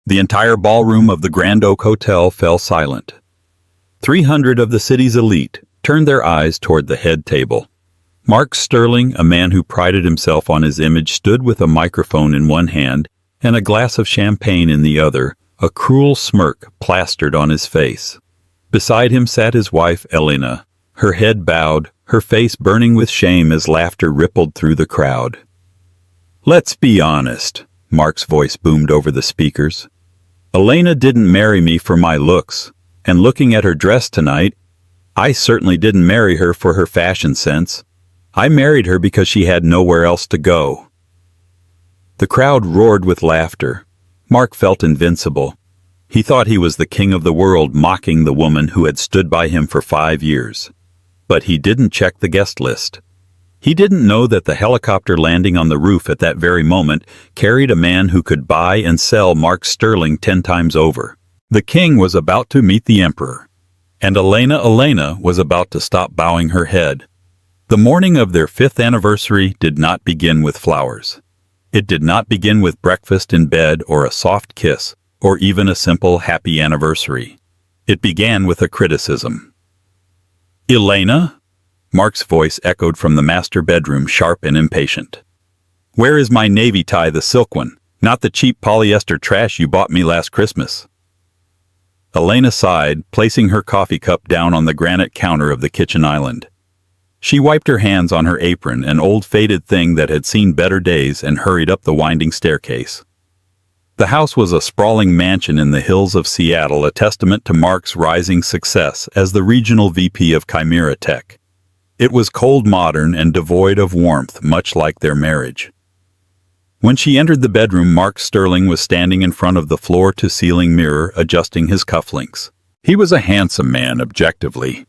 The entire ballroom of the Grand Oak Hotel fell silent. 300 of the city's elite turned their eyes toward the head table. Mark Sterling, a man who prided himself on his image, stood with a microphone in one hand and a glass of champagne in the other, a cruel smirk plastered on his face. Beside him sat his wife, Elena, her head bowed, her face burning with shame as laughter rippled through the crowd. "Let's be honest," Mark's voice boomed over the speakers. "Elena didn't marry me for my looks, and looking at her dress tonight, I certainly didn't marry her for her fashion sense. I married her because she had nowhere else to go." The crowd roared with laughter. Mark felt invincible. He thought he was the king of the world, mocking the woman who had stood by him for 5 years. But he didn't check the guest list. He didn't know that the helicopter landing on the roof at that very moment carried a man who could buy and sell Mark Sterling 10 times over. The king was about to meet the emperor, and Elena was about to stop bowing her head. The morning of their 5th anniversary did not begin with flowers. It did not begin with breakfast in bed or a soft kiss, or even a simple happy anniversary. It began with a criticism. "Elena?" Mark's voice echoed from the master bedroom, sharp and impatient. "Where is my navy tie, the silk one, not the cheap polyester trash you bought me last Christmas?" Elena sighed, placing her coffee cup down on the granite counter of the kitchen island. She wiped her hands on her apron, an old faded thing that had seen better days, and hurried up the winding staircase. The house was a sprawling mansion in the hills of Seattle, a testament to Mark's rising success as the regional VP of Chimera Tech. It was cold, modern, and devoid of warmth, much like their marriage. When she entered the bedroom, Mark Sterling was standing in front of the floor-to-ceiling mirror, adjusting his cufflinks. He was a handsome man, objectively.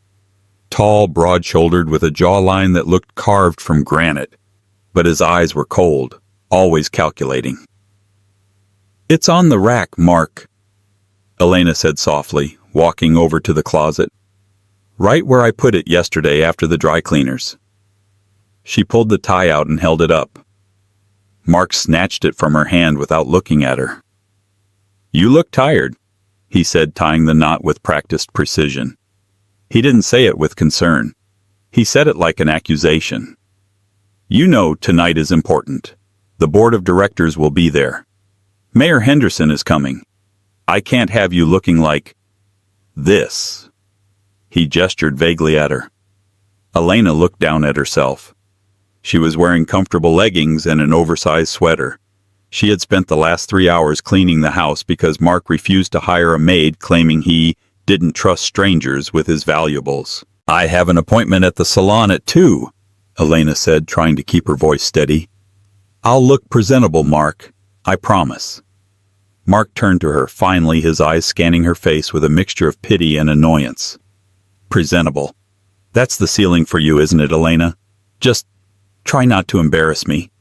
Tall, broad-shouldered, with a jawline that looked carved from granite, but his eyes were cold, always calculating. "It's on the rack, Mark," Elena said softly, walking over to the closet. "Right where I put it yesterday after the dry cleaners." She pulled the tie out and held it up. Mark snatched it from her hand without looking at her. "You look tired," he said, tying the knot with practiced precision. He didn't say it with concern. He said it like an accusation. "You know tonight is important. The board of directors will be there. Mayor Henderson is coming. I can't have you looking like this." He gestured vaguely at her. Elena looked down at herself. She was wearing comfortable leggings and an oversized sweater. She had spent the last 3 hours cleaning the house because Mark refused to hire a maid, claiming he didn't trust strangers with his valuables. "I have an appointment at the salon at 2, Elena said, trying to keep her voice steady. "I'll look presentable, Mark. I promise." Mark turned to her, finally, his eyes scanning her face with a mixture of pity and annoyance. "Presentable. That's the ceiling for you, isn't it, Elena? Just try not to embarrass me.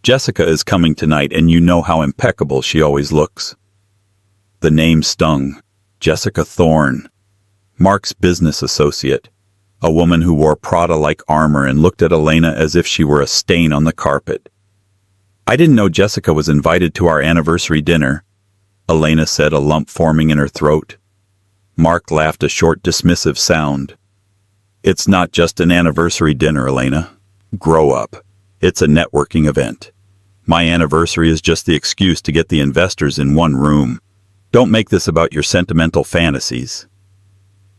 Jessica is coming tonight, and you know how impeccable she always looks." The name stung. Jessica Thorne. Mark's business associate. A woman who wore Prada-like armor and looked at Elena as if she were a stain on the carpet. "I didn't know Jessica was invited to our anniversary dinner," Elena said, a lump forming in her throat. Mark laughed, a short, dismissive sound. "It's not just an anniversary dinner, Elena. Grow up. It's a networking event. My anniversary is just the excuse to get the investors in one room. Don't make this about your sentimental fantasies."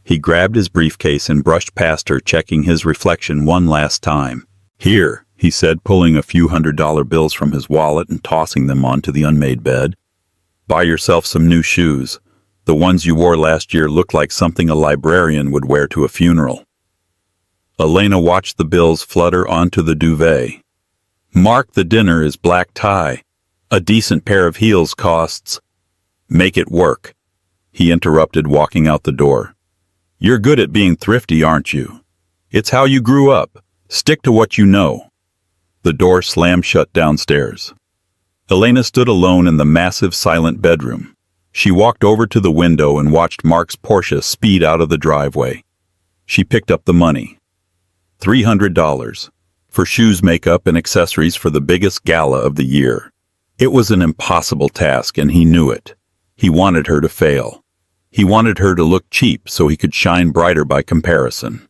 He grabbed his briefcase and brushed past her, checking his reflection one last time. "Here," he said, pulling a few $100 bills from his wallet and tossing them onto the unmade bed. "Buy yourself some new shoes. The ones you wore last year look like something a librarian would wear to a funeral." Elena watched the bills flutter onto the duvet. "Mark, the dinner is black tie. A decent pair of heels costs—" "Make it work," he interrupted, walking out the door. "You're good at being thrifty, aren't you? It's how you grew up. Stick to what you know." The door slammed shut downstairs. Elena stood alone in the massive, silent bedroom. She walked over to the window and watched Mark's Porsche speed out of the driveway. She picked up the money. $300. For shoes, makeup, and accessories for the biggest gala of the year. It was an impossible task, and he knew it. He wanted her to fail. He wanted her to look cheap so he could shine brighter by comparison.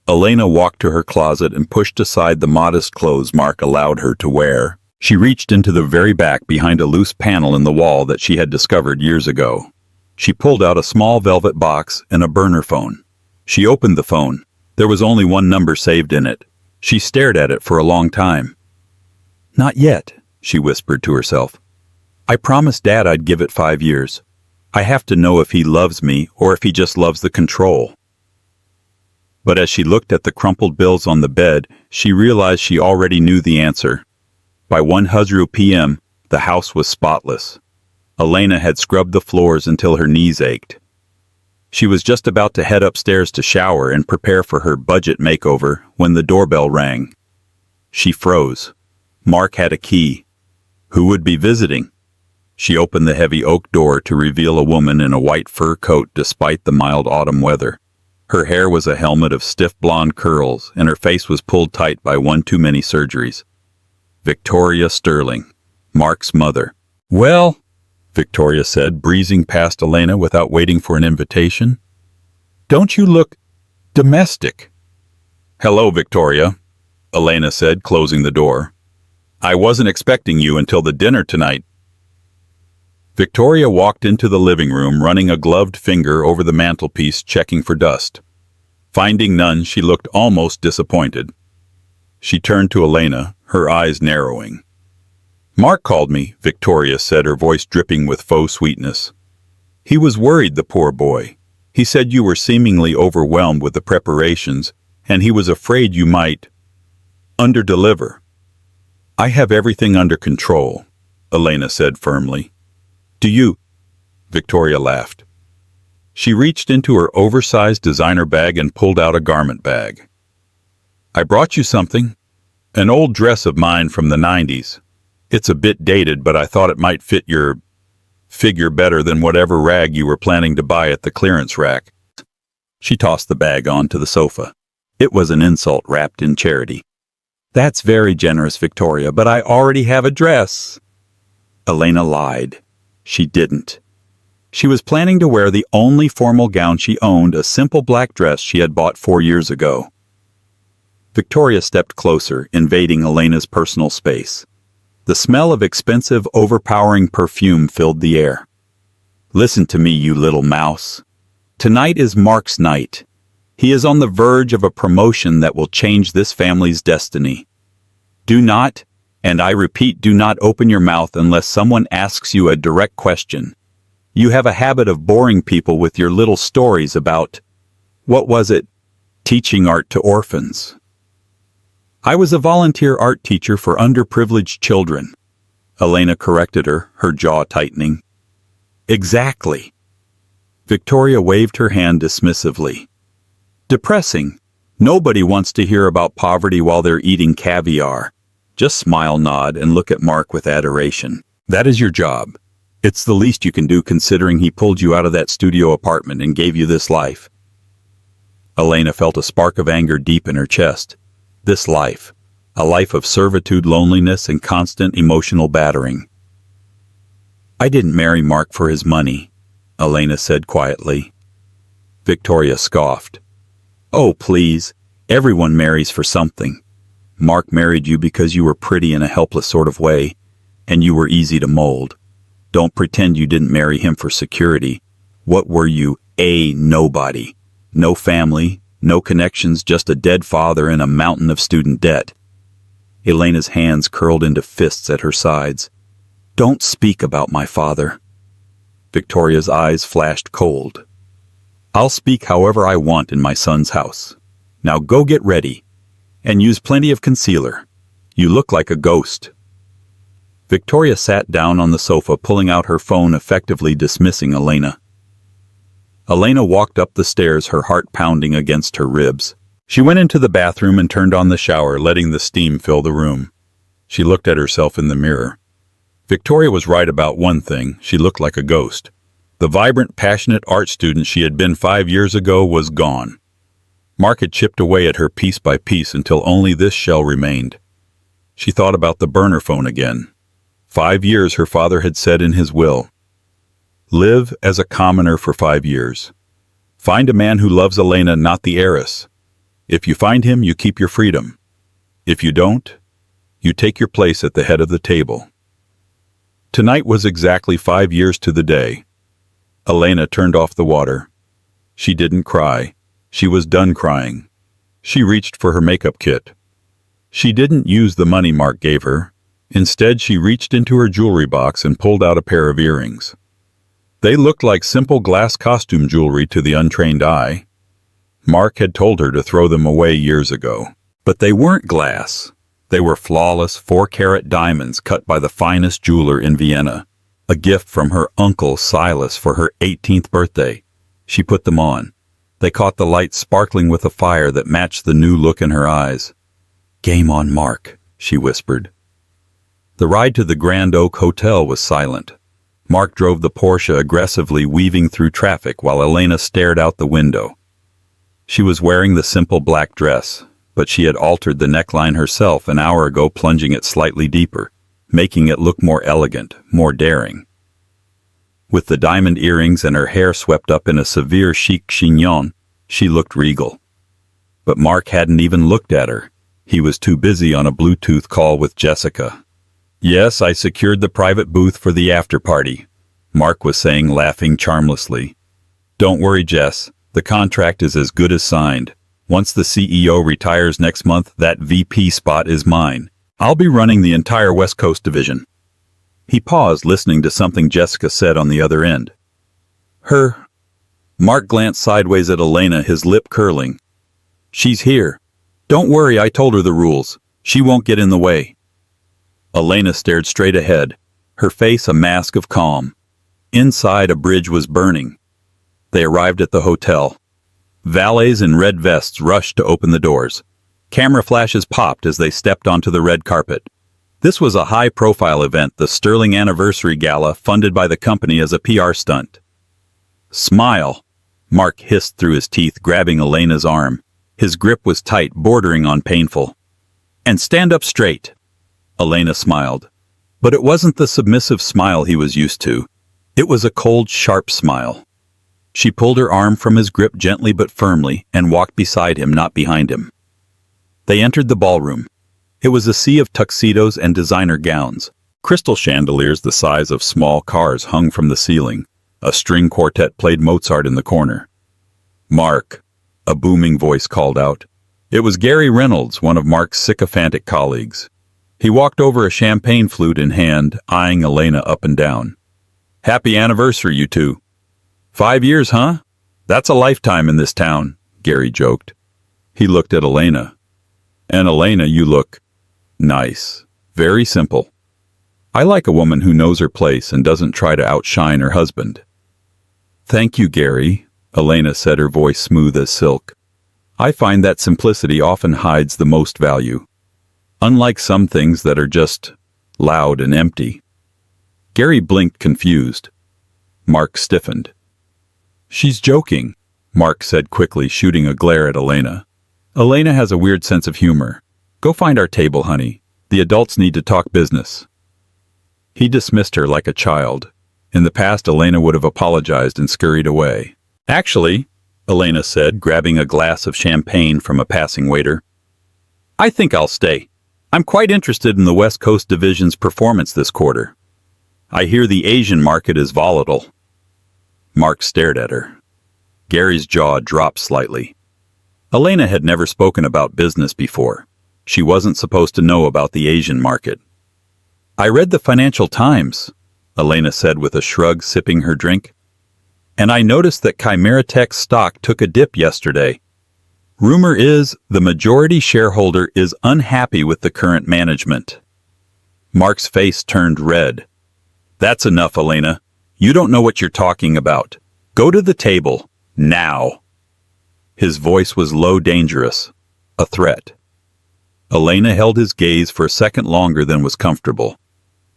Elena walked to her closet and pushed aside the modest clothes Mark allowed her to wear. She reached into the very back behind a loose panel in the wall that she had discovered years ago. She pulled out a small velvet box and a burner phone. She opened the phone. There was only one number saved in it. She stared at it for a long time. "Not yet," she whispered to herself. "I promised Dad I'd give it 5 years. I have to know if he loves me or if he just loves the control." But as she looked at the crumpled bills on the bed, she realized she already knew the answer. By 1:00 p.m., the house was spotless. Elena had scrubbed the floors until her knees ached. She was just about to head upstairs to shower and prepare for her budget makeover when the doorbell rang. She froze. Mark had a key. Who would be visiting? She opened the heavy oak door to reveal a woman in a white fur coat despite the mild autumn weather. Her hair was a helmet of stiff blonde curls, and her face was pulled tight by one too many surgeries. Victoria Sterling, Mark's mother. "Well," Victoria said, breezing past Elena without waiting for an invitation. "Don't you look domestic?" "Hello, Victoria," Elena said, closing the door. "I wasn't expecting you until the dinner tonight." Victoria walked into the living room, running a gloved finger over the mantelpiece, checking for dust. Finding none, she looked almost disappointed. She turned to Elena, her eyes narrowing. "Mark called me," Victoria said, her voice dripping with faux sweetness. "He was worried, the poor boy. He said you were seemingly overwhelmed with the preparations, and he was afraid you might underdeliver." "I have everything under control," Elena said firmly. "Do you?" Victoria laughed. She reached into her oversized designer bag and pulled out a garment bag. "I brought you something. An old dress of mine from the 90s. It's a bit dated, but I thought it might fit your figure better than whatever rag you were planning to buy at the clearance rack." She tossed the bag onto the sofa. It was an insult wrapped in charity. "That's very generous, Victoria, but I already have a dress." Elena lied. She didn't. She was planning to wear the only formal gown she owned, a simple black dress she had bought 4 years ago. Victoria stepped closer, invading Elena's personal space. The smell of expensive, overpowering perfume filled the air. "Listen to me, you little mouse. Tonight is Mark's night. He is on the verge of a promotion that will change this family's destiny. Do not, and I repeat, do not open your mouth unless someone asks you a direct question. You have a habit of boring people with your little stories about, what was it, teaching art to orphans." "I was a volunteer art teacher for underprivileged children," Elena corrected her, her jaw tightening. "Exactly." Victoria waved her hand dismissively. "Depressing. Nobody wants to hear about poverty while they're eating caviar. Just smile, nod, and look at Mark with adoration. That is your job. It's the least you can do considering he pulled you out of that studio apartment and gave you this life." Elena felt a spark of anger deep in her chest. This life. A life of servitude, loneliness, and constant emotional battering. "I didn't marry Mark for his money," Elena said quietly. Victoria scoffed. "Oh, please. Everyone marries for something. Mark married you because you were pretty in a helpless sort of way, and you were easy to mold. Don't pretend you didn't marry him for security. What were you? A nobody. No family, no connections, just a dead father and a mountain of student debt." Elena's hands curled into fists at her sides. "Don't speak about my father." Victoria's eyes flashed cold. "I'll speak however I want in my son's house. Now go get ready. And use plenty of concealer. You look like a ghost." Victoria sat down on the sofa, pulling out her phone, effectively dismissing Elena. Elena walked up the stairs, her heart pounding against her ribs. She went into the bathroom and turned on the shower, letting the steam fill the room. She looked at herself in the mirror. Victoria was right about one thing: she looked like a ghost. The vibrant, passionate art student she had been 5 years ago was gone. Mark had chipped away at her piece by piece until only this shell remained. She thought about the burner phone again. 5 years, her father had said in his will. Live as a commoner for 5 years. Find a man who loves Elena, not the heiress. If you find him, you keep your freedom. If you don't, you take your place at the head of the table. Tonight was exactly 5 years to the day. Elena turned off the water. She didn't cry. She was done crying. She reached for her makeup kit. She didn't use the money Mark gave her. Instead, she reached into her jewelry box and pulled out a pair of earrings. They looked like simple glass costume jewelry to the untrained eye. Mark had told her to throw them away years ago. But they weren't glass. They were flawless 4-carat diamonds cut by the finest jeweler in Vienna. A gift from her uncle Silas for her 18th birthday. She put them on. They caught the light sparkling with a fire that matched the new look in her eyes. "Game on, Mark," she whispered. The ride to the Grand Oak Hotel was silent. Mark drove the Porsche aggressively, weaving through traffic while Elena stared out the window. She was wearing the simple black dress, but she had altered the neckline herself an hour ago, plunging it slightly deeper, making it look more elegant, more daring. With the diamond earrings and her hair swept up in a severe chic chignon, she looked regal. But Mark hadn't even looked at her. He was too busy on a Bluetooth call with Jessica. "Yes, I secured the private booth for the after-party," Mark was saying, laughing charmlessly. "Don't worry, Jess. The contract is as good as signed. Once the CEO retires next month, that VP spot is mine. I'll be running the entire West Coast division." He paused, listening to something Jessica said on the other end. "Her..." Mark glanced sideways at Elena, his lip curling. "She's here. Don't worry, I told her the rules. She won't get in the way." Elena stared straight ahead, her face a mask of calm. Inside, a bridge was burning. They arrived at the hotel. Valets in red vests rushed to open the doors. Camera flashes popped as they stepped onto the red carpet. This was a high-profile event, the Sterling Anniversary Gala, funded by the company as a PR stunt. "Smile," Mark hissed through his teeth, grabbing Elena's arm. His grip was tight, bordering on painful. "And stand up straight." Elena smiled. But it wasn't the submissive smile he was used to. It was a cold, sharp smile. She pulled her arm from his grip gently but firmly and walked beside him, not behind him. They entered the ballroom. It was a sea of tuxedos and designer gowns. Crystal chandeliers the size of small cars hung from the ceiling. A string quartet played Mozart in the corner. "Mark," a booming voice called out. It was Gary Reynolds, one of Mark's sycophantic colleagues. He walked over, a champagne flute in hand, eyeing Elena up and down. "Happy anniversary, you two." 5 years, huh? That's a lifetime in this town," Gary joked. He looked at Elena. "And Elena, you look nice. Very simple. I like a woman who knows her place and doesn't try to outshine her husband." "Thank you, Gary," Elena said, her voice smooth as silk. "I find that simplicity often hides the most value. Unlike some things that are just loud and empty." Gary blinked, confused. Mark stiffened. "She's joking," Mark said quickly, shooting a glare at Elena. "Elena has a weird sense of humor. Go find our table, honey. The adults need to talk business." He dismissed her like a child. In the past, Elena would have apologized and scurried away. "Actually," Elena said, grabbing a glass of champagne from a passing waiter, "I think I'll stay. I'm quite interested in the West Coast Division's performance this quarter. I hear the Asian market is volatile." Mark stared at her. Gary's jaw dropped slightly. Elena had never spoken about business before. She wasn't supposed to know about the Asian market. "I read the Financial Times," Elena said with a shrug, sipping her drink. "And I noticed that Chimera Tech's stock took a dip yesterday. Rumor is the majority shareholder is unhappy with the current management." Mark's face turned red. "That's enough, Elena. You don't know what you're talking about. Go to the table, now." His voice was low, dangerous, a threat. Elena held his gaze for a second longer than was comfortable.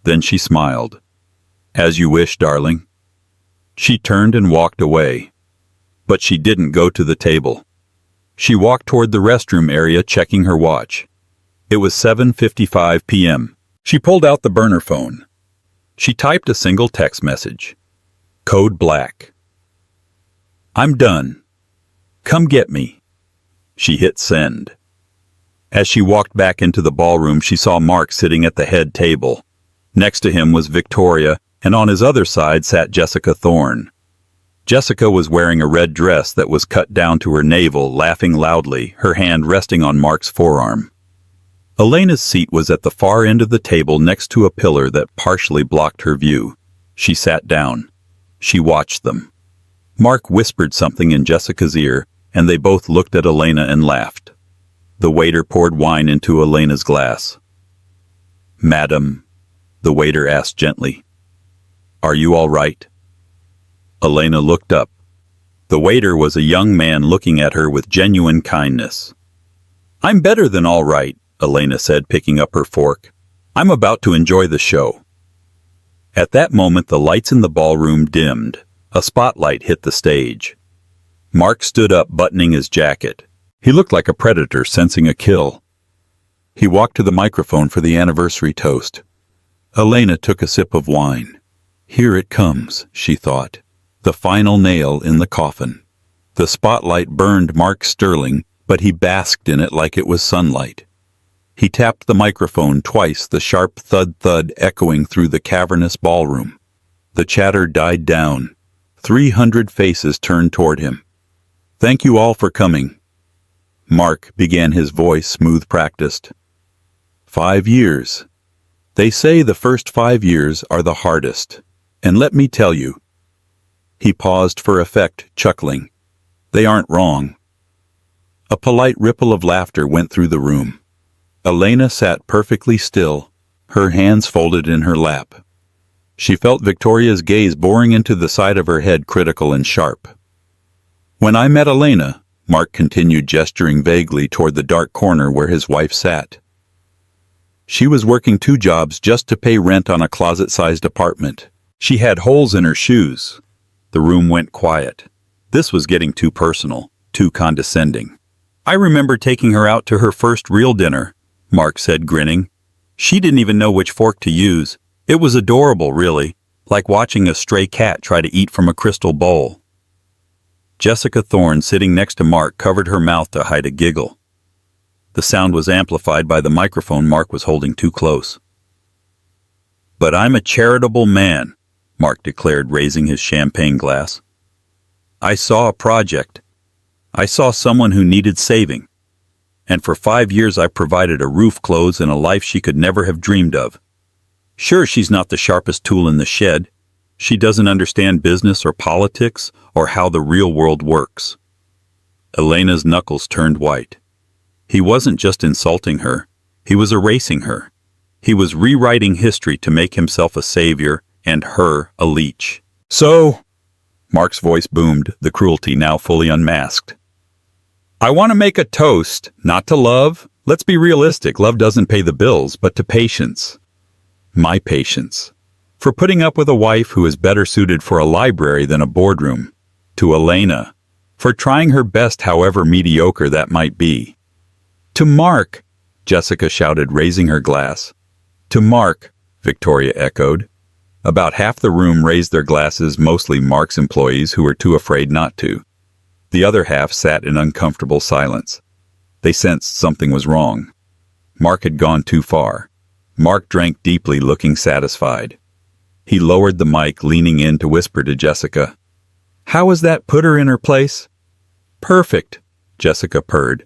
Then she smiled. "As you wish, darling." She turned and walked away. But she didn't go to the table. She walked toward the restroom area, checking her watch. It was 7:55 p.m. She pulled out the burner phone. She typed a single text message. Code Black. I'm done. Come get me. She hit send. As she walked back into the ballroom, she saw Mark sitting at the head table. Next to him was Victoria, and on his other side sat Jessica Thorne. Jessica was wearing a red dress that was cut down to her navel, laughing loudly, her hand resting on Mark's forearm. Elena's seat was at the far end of the table next to a pillar that partially blocked her view. She sat down. She watched them. Mark whispered something in Jessica's ear, and they both looked at Elena and laughed. The waiter poured wine into Elena's glass. "Madam," the waiter asked gently, "are you all right?" Elena looked up. The waiter was a young man looking at her with genuine kindness. "I'm better than all right," Elena said, picking up her fork. "I'm about to enjoy the show." At that moment, the lights in the ballroom dimmed. A spotlight hit the stage. Mark stood up, buttoning his jacket. He looked like a predator sensing a kill. He walked to the microphone for the anniversary toast. Elena took a sip of wine. Here it comes, she thought. The final nail in the coffin. The spotlight burned Mark Sterling, but he basked in it like it was sunlight. He tapped the microphone twice, the sharp thud-thud echoing through the cavernous ballroom. The chatter died down. 300 faces turned toward him. "Thank you all for coming." Mark began, his voice smooth practiced. 5 years. They say the first 5 years are the hardest. And let me tell you. He paused for effect, chuckling. They aren't wrong. A polite ripple of laughter went through the room. Elena sat perfectly still, her hands folded in her lap. She felt Victoria's gaze boring into the side of her head, critical and sharp. "When I met Elena," Mark continued, gesturing vaguely toward the dark corner where his wife sat, "she was working 2 jobs just to pay rent on a closet-sized apartment. She had holes in her shoes." The room went quiet. This was getting too personal, too condescending. "I remember taking her out to her first real dinner," Mark said, grinning. "She didn't even know which fork to use. It was adorable, really, like watching a stray cat try to eat from a crystal bowl." Jessica Thorne, sitting next to Mark, covered her mouth to hide a giggle. The sound was amplified by the microphone Mark was holding too close. "But I'm a charitable man," Mark declared, raising his champagne glass. "I saw a project. I saw someone who needed saving. And for 5 years I provided a roof, clothes, and a life she could never have dreamed of. Sure, she's not the sharpest tool in the shed. She doesn't understand business or politics or how the real world works." Elena's knuckles turned white. He wasn't just insulting her. He was erasing her. He was rewriting history to make himself a savior and her a leech. "So," Mark's voice boomed, the cruelty now fully unmasked, "I want to make a toast, not to love. Let's be realistic. Love doesn't pay the bills, but to patience. My patience. For putting up with a wife who is better suited for a library than a boardroom. To Elena. For trying her best, however mediocre that might be. To Mark," Jessica shouted, raising her glass. "To Mark," Victoria echoed. About half the room raised their glasses, mostly Mark's employees who were too afraid not to. The other half sat in uncomfortable silence. They sensed something was wrong. Mark had gone too far. Mark drank deeply, looking satisfied. He lowered the mic, leaning in to whisper to Jessica. "How has that put her in her place?" "Perfect," Jessica purred.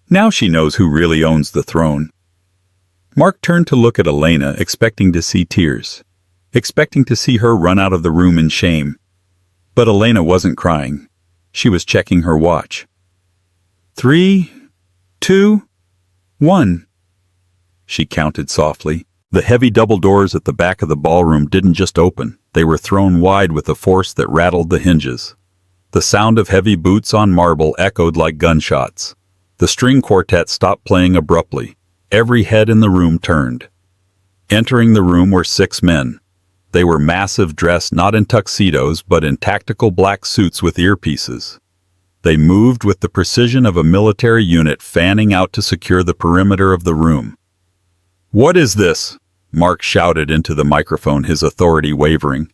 "Now she knows who really owns the throne." Mark turned to look at Elena, expecting to see tears, expecting to see her run out of the room in shame. But Elena wasn't crying. She was checking her watch. 3, 2, 1. She counted softly. The heavy double doors at the back of the ballroom didn't just open. They were thrown wide with a force that rattled the hinges. The sound of heavy boots on marble echoed like gunshots. The string quartet stopped playing abruptly. Every head in the room turned. Entering the room were 6 men. They were massive, dressed not in tuxedos but in tactical black suits with earpieces. They moved with the precision of a military unit fanning out to secure the perimeter of the room. "What is this?" Mark shouted into the microphone, his authority wavering.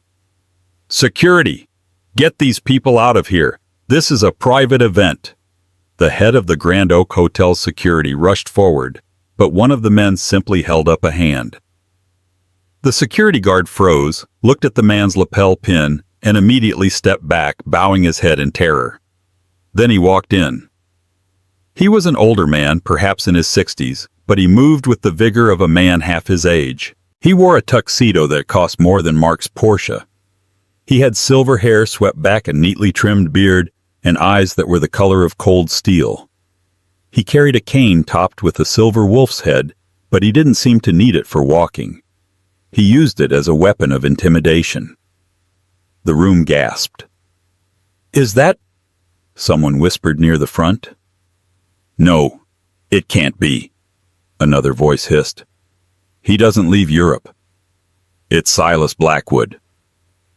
"Security! Get these people out of here. This is a private event." The head of the Grand Oak Hotel's security rushed forward, but one of the men simply held up a hand. The security guard froze, looked at the man's lapel pin, and immediately stepped back, bowing his head in terror. Then he walked in. He was an older man, perhaps in his 60s, but he moved with the vigor of a man half his age. He wore a tuxedo that cost more than Mark's Porsche. He had silver hair swept back, a neatly trimmed beard, and eyes that were the color of cold steel. He carried a cane topped with a silver wolf's head, but he didn't seem to need it for walking. He used it as a weapon of intimidation. The room gasped. "Is that—" someone whispered near the front. "No, it can't be," another voice hissed. "He doesn't leave Europe. It's Silas Blackwood."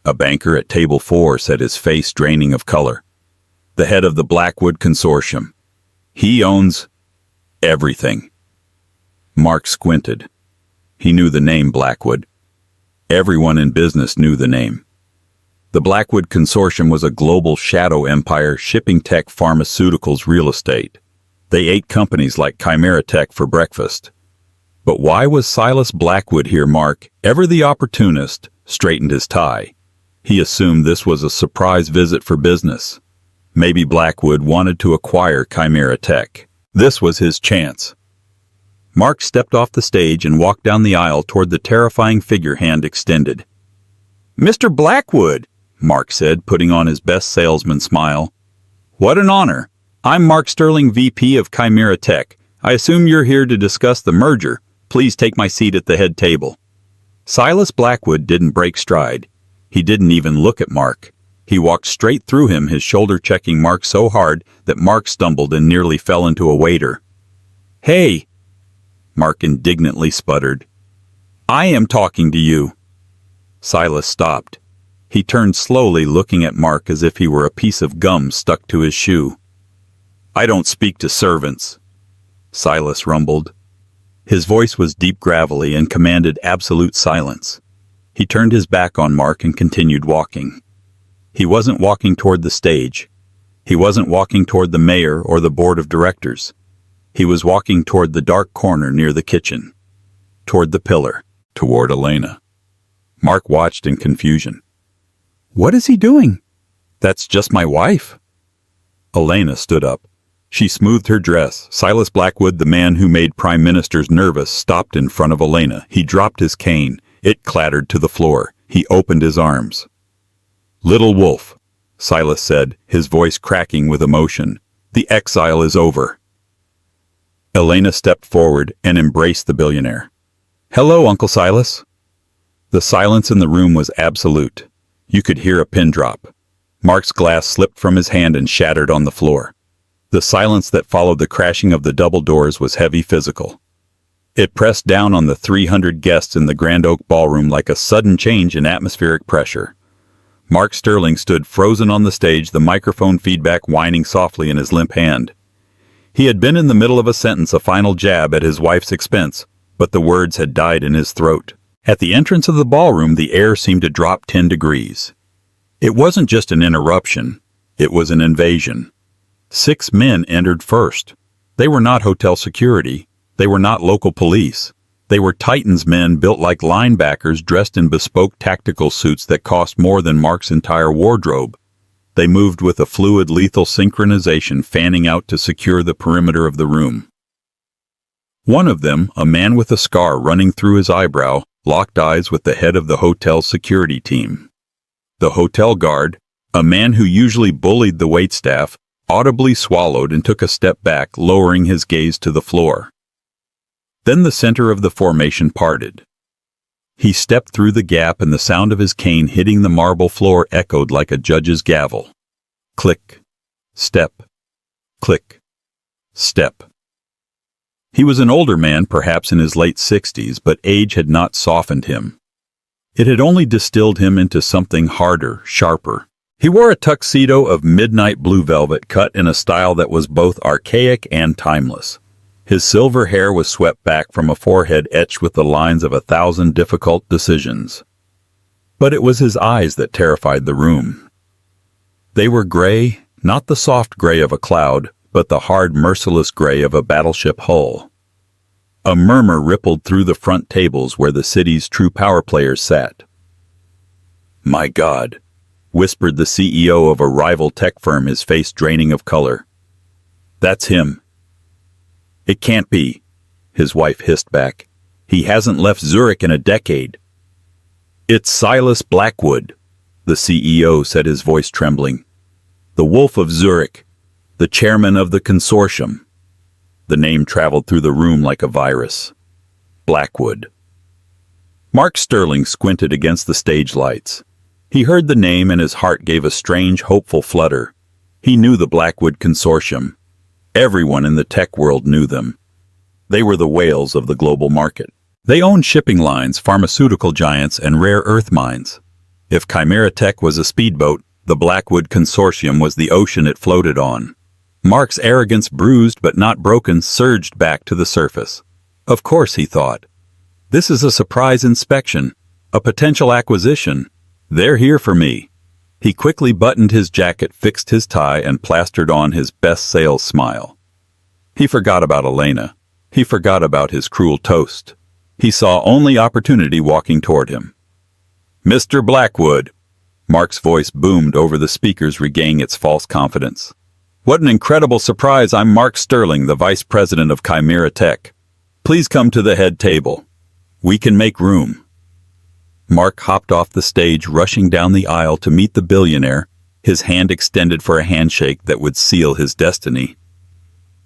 A banker at table 4 said, his face draining of color. "The head of the Blackwood Consortium. He owns everything." Mark squinted. He knew the name Blackwood. Everyone in business knew the name. The Blackwood Consortium was a global shadow empire, shipping tech, pharmaceuticals, real estate. They ate companies like Chimera Tech for breakfast. But why was Silas Blackwood here? Mark, ever the opportunist, straightened his tie. He assumed this was a surprise visit for business. Maybe Blackwood wanted to acquire Chimera Tech. This was his chance. Mark stepped off the stage and walked down the aisle toward the terrifying figure, hand extended. "Mr. Blackwood," Mark said, putting on his best salesman smile. "What an honor. I'm Mark Sterling, VP of Chimera Tech. I assume you're here to discuss the merger. Please take my seat at the head table." Silas Blackwood didn't break stride. He didn't even look at Mark. He walked straight through him, his shoulder checking Mark so hard that Mark stumbled and nearly fell into a waiter. "Hey," Mark indignantly sputtered. "I am talking to you." Silas stopped. He turned slowly, looking at Mark as if he were a piece of gum stuck to his shoe. "I don't speak to servants," Silas rumbled. His voice was deep, gravelly, and commanded absolute silence. He turned his back on Mark and continued walking. He wasn't walking toward the stage. He wasn't walking toward the mayor or the board of directors. He was walking toward the dark corner near the kitchen. Toward the pillar. Toward Elena. Mark watched in confusion. "What is he doing?" "That's just my wife." Elena stood up. She smoothed her dress. Silas Blackwood, the man who made prime ministers nervous, stopped in front of Elena. He dropped his cane. It clattered to the floor. He opened his arms. "Little wolf," Silas said, his voice cracking with emotion. "The exile is over." Elena stepped forward and embraced the billionaire. "Hello, Uncle Silas." The silence in the room was absolute. You could hear a pin drop. Mark's glass slipped from his hand and shattered on the floor. The silence that followed the crashing of the double doors was heavy, physical. It pressed down on the 300 guests in the Grand Oak Ballroom like a sudden change in atmospheric pressure. Mark Sterling stood frozen on the stage, the microphone feedback whining softly in his limp hand. He had been in the middle of a sentence, a final jab at his wife's expense, but the words had died in his throat. At the entrance of the ballroom, the air seemed to drop 10 degrees. It wasn't just an interruption, it was an invasion. 6 men entered first. They were not hotel security. They were not local police. They were Titans men built like linebackers, dressed in bespoke tactical suits that cost more than Mark's entire wardrobe. They moved with a fluid, lethal synchronization, fanning out to secure the perimeter of the room. One of them, a man with a scar running through his eyebrow, locked eyes with the head of the hotel's security team. The hotel guard, a man who usually bullied the waitstaff, audibly swallowed and took a step back, lowering his gaze to the floor. Then the center of the formation parted. He stepped through the gap, and the sound of his cane hitting the marble floor echoed like a judge's gavel. Click. Step. Click. Step. He was an older man, perhaps in his late 60s, but age had not softened him. It had only distilled him into something harder, sharper. He wore a tuxedo of midnight blue velvet cut in a style that was both archaic and timeless. His silver hair was swept back from a forehead etched with the lines of 1,000 difficult decisions. But it was his eyes that terrified the room. They were gray, not the soft gray of a cloud, but the hard, merciless gray of a battleship hull. A murmur rippled through the front tables where the city's true power players sat. "My God," whispered the CEO of a rival tech firm, his face draining of color. "That's him." "It can't be," his wife hissed back. "He hasn't left Zurich in a decade." "It's Silas Blackwood," the CEO said, his voice trembling. "The Wolf of Zurich, the chairman of the consortium." The name traveled through the room like a virus. Blackwood. Mark Sterling squinted against the stage lights. He heard the name and his heart gave a strange, hopeful flutter. He knew the Blackwood consortium. Everyone in the tech world knew them. They were the whales of the global market. They owned shipping lines, pharmaceutical giants, and rare earth mines. If Chimera Tech was a speedboat, the Blackwood consortium was the ocean it floated on. Mark's arrogance, bruised but not broken, surged back to the surface. Of course, he thought. This is a surprise inspection, a potential acquisition. They're here for me. He quickly buttoned his jacket, fixed his tie, and plastered on his best sales smile. He forgot about Elena. He forgot about his cruel toast. He saw only opportunity walking toward him. "Mr. Blackwood," Mark's voice boomed over the speakers, regaining its false confidence. "What an incredible surprise! I'm Mark Sterling, the Vice President of Chimera Tech. Please come to the head table. We can make room." Mark hopped off the stage, rushing down the aisle to meet the billionaire, his hand extended for a handshake that would seal his destiny.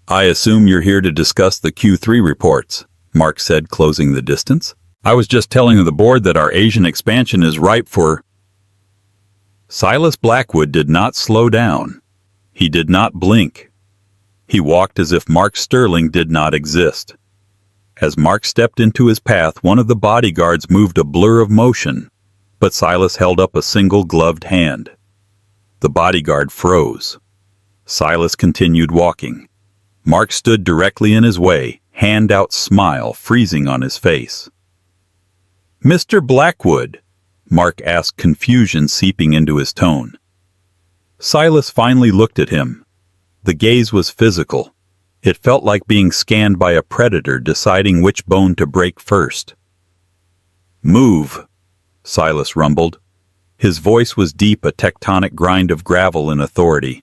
"I assume you're here to discuss the Q3 reports," Mark said, closing the distance. "I was just telling the board that our Asian expansion is ripe for—" Silas Blackwood did not slow down. He did not blink. He walked as if Mark Sterling did not exist. As Mark stepped into his path, one of the bodyguards moved a blur of motion, but Silas held up a single gloved hand. The bodyguard froze. Silas continued walking. Mark stood directly in his way, hand out, smile freezing on his face. "Mr. Blackwood," Mark asked, confusion seeping into his tone. Silas finally looked at him. The gaze was physical. It felt like being scanned by a predator deciding which bone to break first. "Move," Silas rumbled. His voice was deep, a tectonic grind of gravel and authority.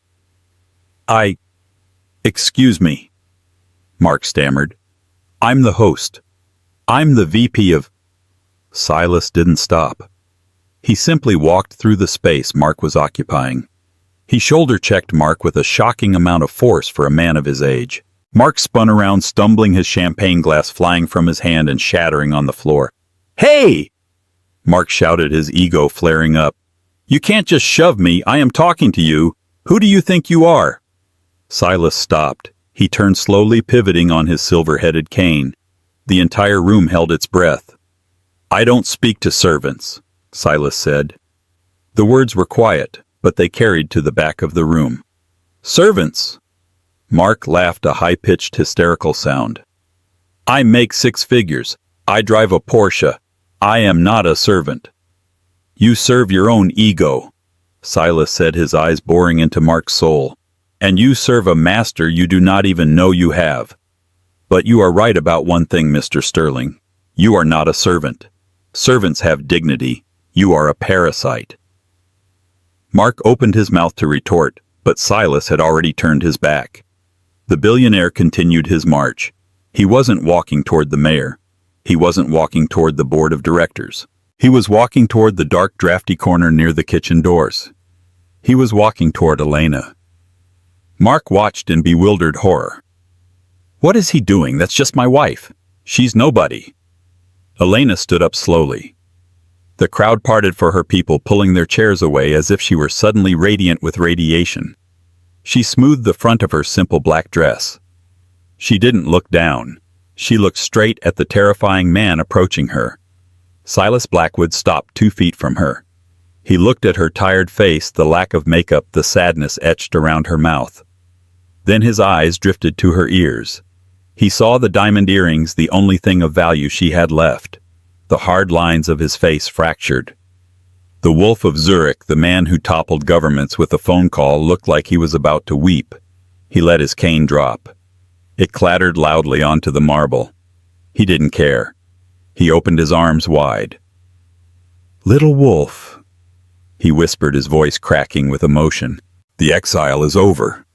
Excuse me," Mark stammered. "I'm the host. I'm the VP of—" Silas didn't stop. He simply walked through the space Mark was occupying. He shoulder-checked Mark with a shocking amount of force for a man of his age. Mark spun around, stumbling, his champagne glass flying from his hand and shattering on the floor. "Hey!" Mark shouted, his ego flaring up. "You can't just shove me. I am talking to you. Who do you think you are?" Silas stopped. He turned slowly, pivoting on his silver-headed cane. The entire room held its breath. "I don't speak to servants," Silas said. The words were quiet, but they carried to the back of the room. "Servants!" Mark laughed, a high-pitched, hysterical sound. "I make 6 figures. I drive a Porsche. I am not a servant." "You serve your own ego," Silas said, his eyes boring into Mark's soul. "And you serve a master you do not even know you have. But you are right about one thing, Mr. Sterling. You are not a servant. Servants have dignity. You are a parasite." Mark opened his mouth to retort, but Silas had already turned his back. The billionaire continued his march. He wasn't walking toward the mayor. He wasn't walking toward the board of directors. He was walking toward the dark, drafty corner near the kitchen doors. He was walking toward Elena. Mark watched in bewildered horror. "What is he doing? That's just my wife. She's nobody." Elena stood up slowly. The crowd parted for her, people pulling their chairs away as if she were suddenly radiant with radiation. She smoothed the front of her simple black dress. She didn't look down. She looked straight at the terrifying man approaching her. Silas Blackwood stopped 2 feet from her. He looked at her tired face, the lack of makeup, the sadness etched around her mouth. Then his eyes drifted to her ears. He saw the diamond earrings, the only thing of value she had left. The hard lines of his face fractured. The Wolf of Zurich, the man who toppled governments with a phone call, looked like he was about to weep. He let his cane drop. It clattered loudly onto the marble. He didn't care. He opened his arms wide. "Little wolf," he whispered, his voice cracking with emotion. "The exile is over."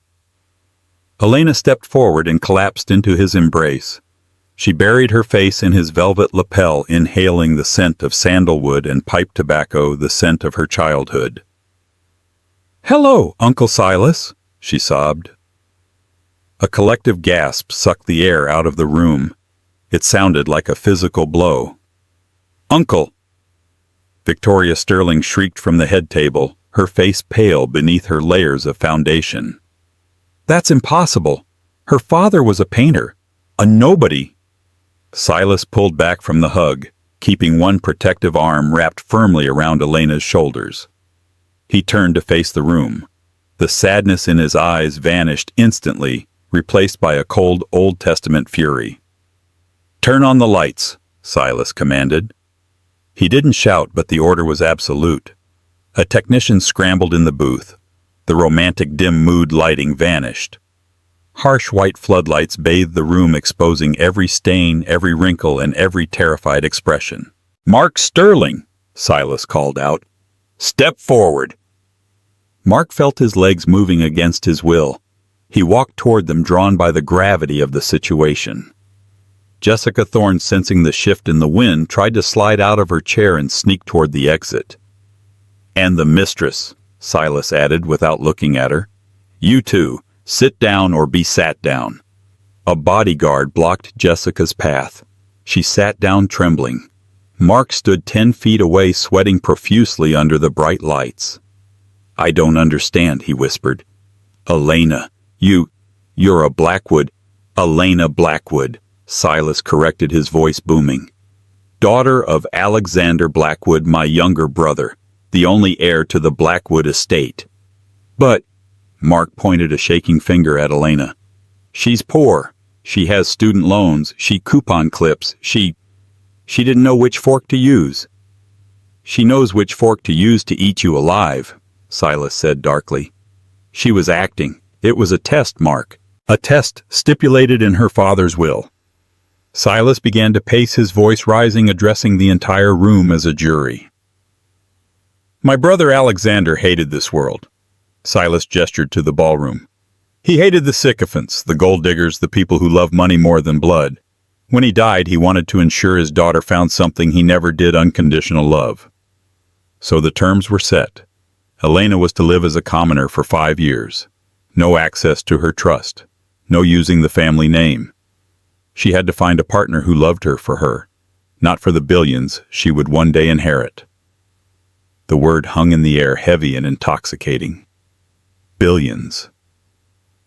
Elena stepped forward and collapsed into his embrace. She buried her face in his velvet lapel, inhaling the scent of sandalwood and pipe tobacco, the scent of her childhood. "Hello, Uncle Silas," she sobbed. A collective gasp sucked the air out of the room. It sounded like a physical blow. "Uncle!" Victoria Sterling shrieked from the head table, her face pale beneath her layers of foundation. "That's impossible. Her father was a painter, a nobody." Silas pulled back from the hug, keeping one protective arm wrapped firmly around Elena's shoulders. He turned to face the room. The sadness in his eyes vanished instantly, replaced by a cold Old Testament fury. "Turn on the lights," Silas commanded. He didn't shout, but the order was absolute. A technician scrambled in the booth. The romantic dim mood lighting vanished. Harsh white floodlights bathed the room, exposing every stain, every wrinkle, and every terrified expression. "Mark Sterling," Silas called out. "Step forward." Mark felt his legs moving against his will. He walked toward them, drawn by the gravity of the situation. Jessica Thorne, sensing the shift in the wind, tried to slide out of her chair and sneak toward the exit. "And the mistress," Silas added without looking at her. "You two, sit down or be sat down." A bodyguard blocked Jessica's path. She sat down, trembling. Mark stood 10 feet away, sweating profusely under the bright lights. "I don't understand," he whispered. "Elena, you're a Blackwood." "Elena Blackwood," Silas corrected, his voice booming. "Daughter of Alexander Blackwood, my younger brother, the only heir to the Blackwood estate." "But," Mark pointed a shaking finger at Elena, "she's poor. She has student loans. She coupon clips. She didn't know which fork to use." "She knows which fork to use to eat you alive," Silas said darkly. "She was acting. It was a test, Mark. A test stipulated in her father's will." Silas began to pace, his voice rising, addressing the entire room as a jury. "My brother Alexander hated this world." Silas gestured to the ballroom. "He hated the sycophants, the gold diggers, the people who love money more than blood. When he died, he wanted to ensure his daughter found something he never did: unconditional love. So the terms were set. Elena was to live as a commoner for 5 years. No access to her trust. No using the family name. She had to find a partner who loved her for her, not for the billions she would one day inherit. The word hung in the air, heavy and intoxicating. Billions.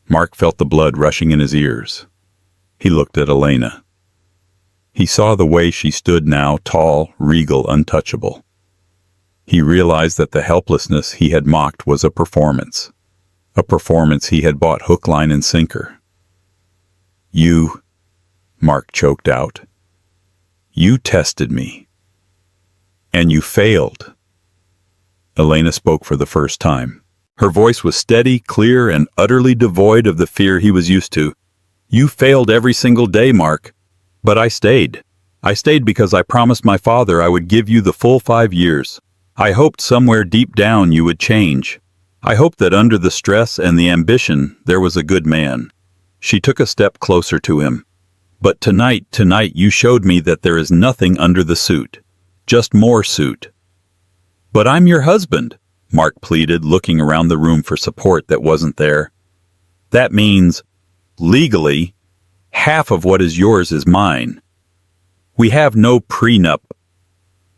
Mark felt the blood rushing in his ears. He looked at Elena. He saw the way she stood now, tall, regal, untouchable. He realized that the helplessness he had mocked was a performance he had bought hook, line, and sinker. "You," Mark choked out, "you tested me. And you failed." Elena spoke for the first time. Her voice was steady, clear, and utterly devoid of the fear he was used to. "You failed every single day, Mark. But I stayed. I stayed because I promised my father I would give you the full 5 years. I hoped somewhere deep down you would change. I hoped that under the stress and the ambition there was a good man." She took a step closer to him. "But tonight you showed me that there is nothing under the suit. Just more suit." "But I'm your husband," Mark pleaded, looking around the room for support that wasn't there. "That means, legally, half of what is yours is mine. We have no prenup."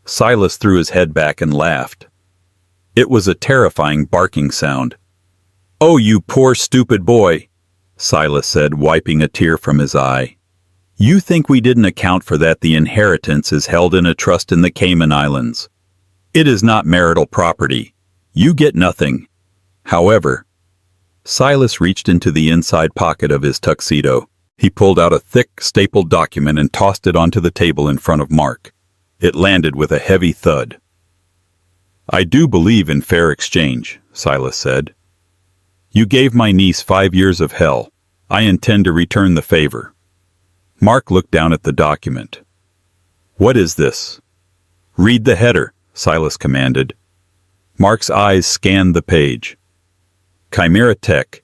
Silas threw his head back and laughed. It was a terrifying barking sound. "Oh, you poor stupid boy," Silas said, wiping a tear from his eye. "You think we didn't account for that? The inheritance is held in a trust in the Cayman Islands. It is not marital property. You get nothing. However," Silas reached into the inside pocket of his tuxedo. He pulled out a thick, stapled document and tossed it onto the table in front of Mark. It landed with a heavy thud. I do believe in fair exchange, Silas said. You gave my niece 5 years of hell. I intend to return the favor. Mark looked down at the document. What is this? Read the header, Silas commanded. Mark's eyes scanned the page. Chimera Tech,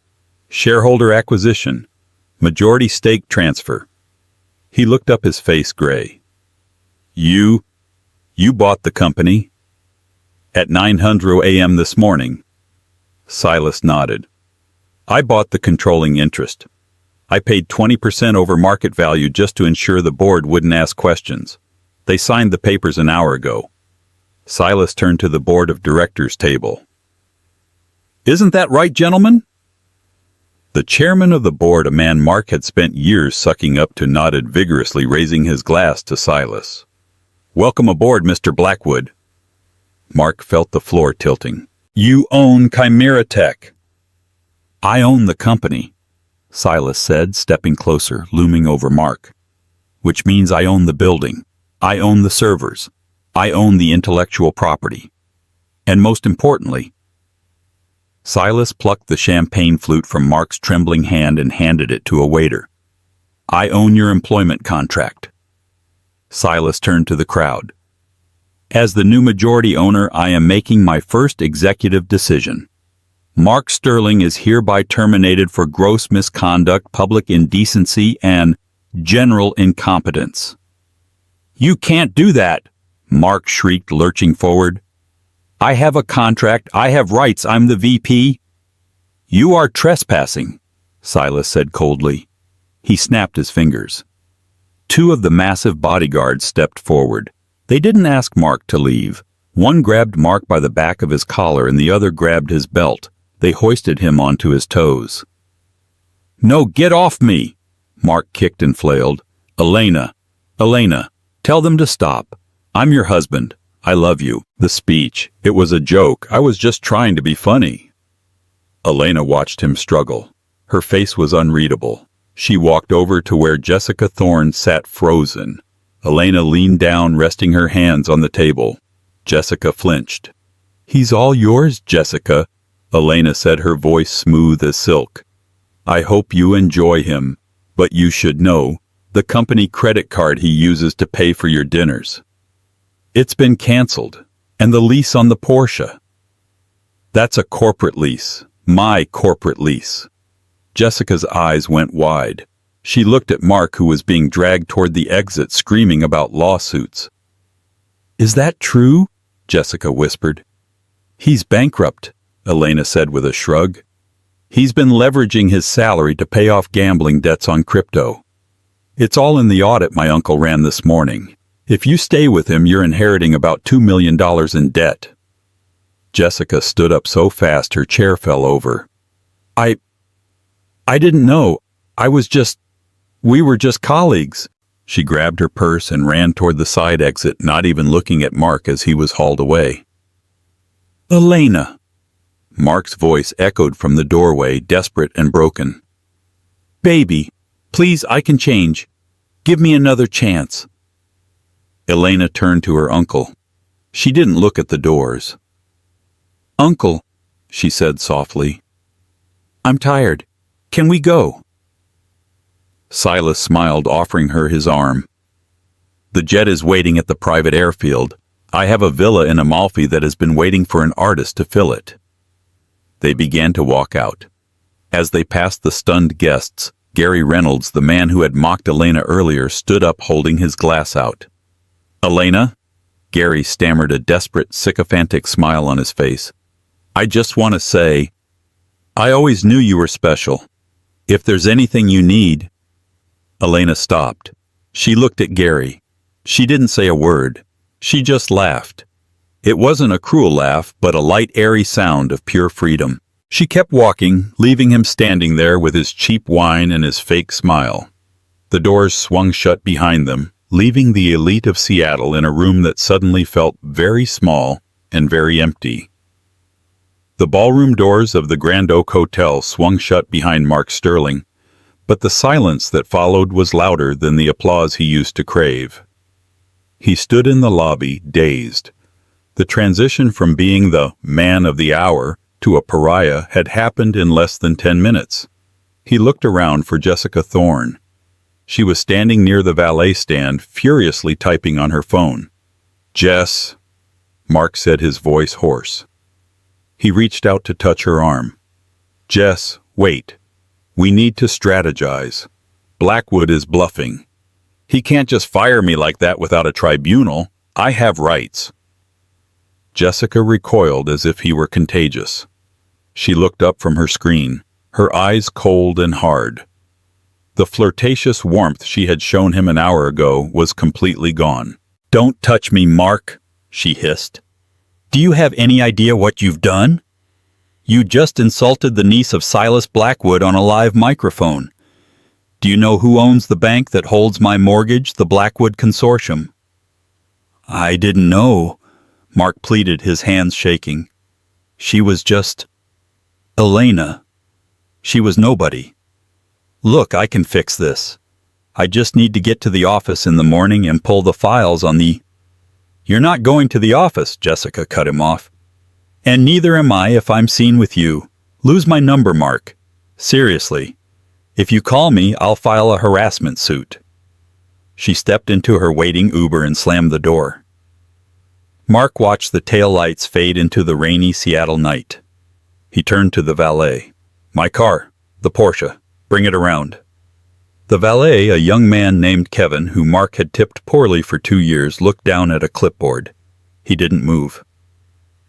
shareholder acquisition, majority stake transfer. He looked up, his face gray. You bought the company? At 9:00 a.m. this morning. Silas nodded. I bought the controlling interest. I paid 20% over market value just to ensure the board wouldn't ask questions. They signed the papers an hour ago. Silas turned to the board of directors table. Isn't that right, gentlemen? The chairman of the board, a man Mark had spent years sucking up to, nodded vigorously, raising his glass to Silas. Welcome aboard, Mr. Blackwood. Mark felt the floor tilting. You own Chimera Tech. I own the company, Silas said, stepping closer, looming over Mark. Which means I own the building. I own the servers. I own the intellectual property. And most importantly, Silas plucked the champagne flute from Mark's trembling hand and handed it to a waiter. I own your employment contract. Silas turned to the crowd. As the new majority owner, I am making my first executive decision. Mark Sterling is hereby terminated for gross misconduct, public indecency, and general incompetence. You can't do that, Mark shrieked, lurching forward. I have a contract. I have rights. I'm the VP. You are trespassing, Silas said coldly. He snapped his fingers. 2 of the massive bodyguards stepped forward. They didn't ask Mark to leave. One grabbed Mark by the back of his collar and the other grabbed his belt. They hoisted him onto his toes. No, get off me! Mark kicked and flailed. Elena, tell them to stop. I'm your husband. I love you. The speech. It was a joke. I was just trying to be funny. Elena watched him struggle. Her face was unreadable. She walked over to where Jessica Thorne sat frozen. Elena leaned down, resting her hands on the table. Jessica flinched. He's all yours, Jessica, Elena said, her voice smooth as silk. I hope you enjoy him, but you should know, the company credit card he uses to pay for your dinners. It's been canceled, and the lease on the Porsche. That's a corporate lease, my corporate lease. Jessica's eyes went wide. She looked at Mark, who was being dragged toward the exit, screaming about lawsuits. Is that true? Jessica whispered. He's bankrupt, Elena said with a shrug. He's been leveraging his salary to pay off gambling debts on crypto. It's all in the audit my uncle ran this morning. If you stay with him, you're inheriting about $2 million in debt. Jessica stood up so fast her chair fell over. I didn't know. We were just colleagues. She grabbed her purse and ran toward the side exit, not even looking at Mark as he was hauled away. Elena! Mark's voice echoed from the doorway, desperate and broken. Baby, please, I can change. Give me another chance. Elena turned to her uncle. She didn't look at the doors. Uncle, she said softly. I'm tired. Can we go? Silas smiled, offering her his arm. The jet is waiting at the private airfield. I have a villa in Amalfi that has been waiting for an artist to fill it. They began to walk out. As they passed the stunned guests, Gary Reynolds, the man who had mocked Elena earlier, stood up holding his glass out. Elena? Gary stammered, a desperate, sycophantic smile on his face. I just want to say, I always knew you were special. If there's anything you need... Elena stopped. She looked at Gary. She didn't say a word. She just laughed. It wasn't a cruel laugh, but a light, airy sound of pure freedom. She kept walking, leaving him standing there with his cheap wine and his fake smile. The doors swung shut behind them, leaving the elite of Seattle in a room that suddenly felt very small and very empty. The ballroom doors of the Grand Oak Hotel swung shut behind Mark Sterling, but the silence that followed was louder than the applause he used to crave. He stood in the lobby, dazed. The transition from being the man of the hour to a pariah had happened in less than 10 minutes. He looked around for Jessica Thorne. She was standing near the valet stand, furiously typing on her phone. "Jess," Mark said, his voice hoarse. He reached out to touch her arm. "Jess, wait. We need to strategize. Blackwood is bluffing. He can't just fire me like that without a tribunal. I have rights." Jessica recoiled as if he were contagious. She looked up from her screen, her eyes cold and hard. The flirtatious warmth she had shown him an hour ago was completely gone. "Don't touch me, Mark," she hissed. "Do you have any idea what you've done? You just insulted the niece of Silas Blackwood on a live microphone. Do you know who owns the bank that holds my mortgage, the Blackwood Consortium?" "I didn't know," Mark pleaded, his hands shaking. "She was just Elena. She was nobody. Look, I can fix this. I just need to get to the office in the morning and pull the files on the—" "You're not going to the office," Jessica cut him off. "And neither am I if I'm seen with you. Lose my number, Mark. Seriously. If you call me, I'll file a harassment suit." She stepped into her waiting Uber and slammed the door. Mark watched the taillights fade into the rainy Seattle night. He turned to the valet. "My car, the Porsche. Bring it around." The valet, a young man named Kevin, who Mark had tipped poorly for 2 years, looked down at a clipboard. He didn't move.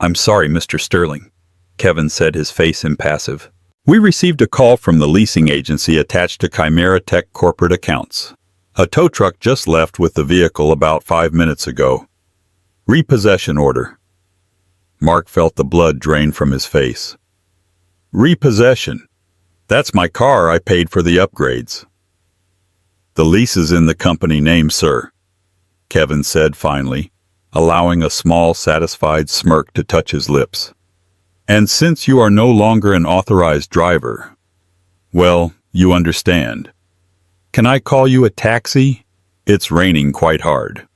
"I'm sorry, Mr. Sterling," Kevin said, his face impassive. "We received a call from the leasing agency attached to Chimera Tech corporate accounts. A tow truck just left with the vehicle about 5 minutes ago. Repossession order." Mark felt the blood drain from his face. "Repossession? That's my car. I paid for the upgrades." "The lease is in the company name, sir," Kevin said finally, allowing a small, satisfied smirk to touch his lips. "And since you are no longer an authorized driver, well, you understand. Can I call you a taxi? It's raining quite hard."